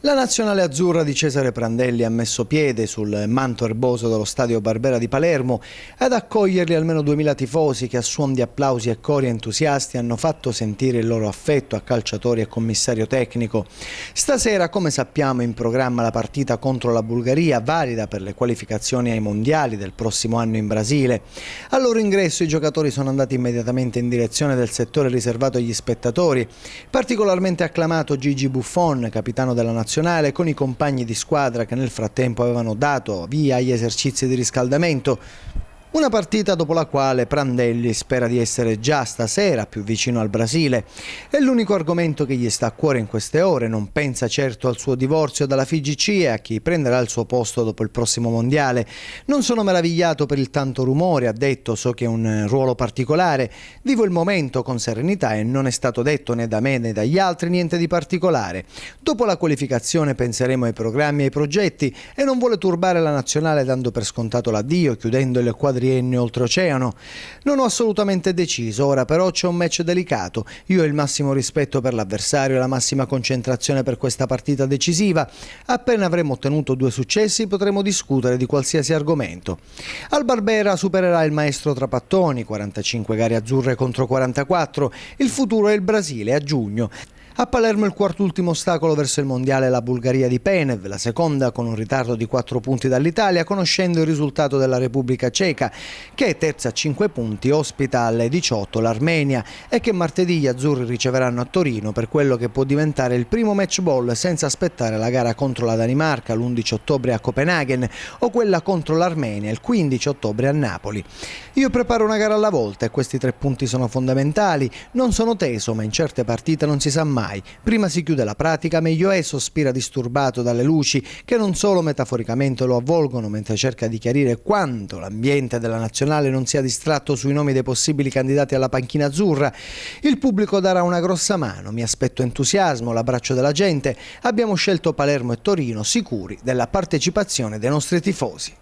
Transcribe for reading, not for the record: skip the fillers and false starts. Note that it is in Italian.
La nazionale azzurra di Cesare Prandelli ha messo piede sul manto erboso dello stadio Barbera di Palermo ad accoglierli almeno 2000 tifosi che a suon di applausi e cori entusiasti hanno fatto sentire il loro affetto a calciatori e commissario tecnico. Stasera, come sappiamo, in programma la partita contro la Bulgaria, valida per le qualificazioni ai mondiali del prossimo anno in Brasile. Al loro ingresso i giocatori sono andati immediatamente in direzione del settore riservato agli spettatori. Particolarmente acclamato Gigi Buffon, capitano della nazionale, con i compagni di squadra che nel frattempo avevano dato via agli esercizi di riscaldamento. Una partita dopo la quale Prandelli spera di essere già stasera più vicino al Brasile. È l'unico argomento che gli sta a cuore in queste ore, non pensa certo al suo divorzio dalla FIGC e a chi prenderà il suo posto dopo il prossimo mondiale. Non sono meravigliato per il tanto rumore, ha detto, so che è un ruolo particolare, vivo il momento con serenità e non è stato detto né da me né dagli altri niente di particolare. Dopo la qualificazione penseremo ai programmi e ai progetti e non vuole turbare la nazionale dando per scontato l'addio, chiudendo il quadriennio oltreoceano. Non ho assolutamente deciso, ora però c'è un match delicato. Io ho il massimo rispetto per l'avversario e la massima concentrazione per questa partita decisiva. Appena avremo ottenuto 2 successi potremo discutere di qualsiasi argomento. Al Barbera supererà il maestro Trapattoni, 45 gare azzurre contro 44. Il futuro è il Brasile a giugno. A Palermo il quart'ultimo ostacolo verso il mondiale è la Bulgaria di Penev, la seconda con un ritardo di 4 punti dall'Italia, conoscendo il risultato della Repubblica Ceca, che è terza a 5 punti, ospita alle 18 l'Armenia e che martedì gli azzurri riceveranno a Torino per quello che può diventare il primo match ball senza aspettare la gara contro la Danimarca l'11 ottobre a Copenaghen o quella contro l'Armenia il 15 ottobre a Napoli. Io preparo una gara alla volta e questi 3 punti sono fondamentali, non sono teso ma in certe partite non si sa mai. Prima si chiude la pratica, meglio è, sospira disturbato dalle luci che non solo metaforicamente lo avvolgono mentre cerca di chiarire quanto l'ambiente della nazionale non sia distratto sui nomi dei possibili candidati alla panchina azzurra. Il pubblico darà una grossa mano, mi aspetto entusiasmo, l'abbraccio della gente. Abbiamo scelto Palermo e Torino sicuri della partecipazione dei nostri tifosi.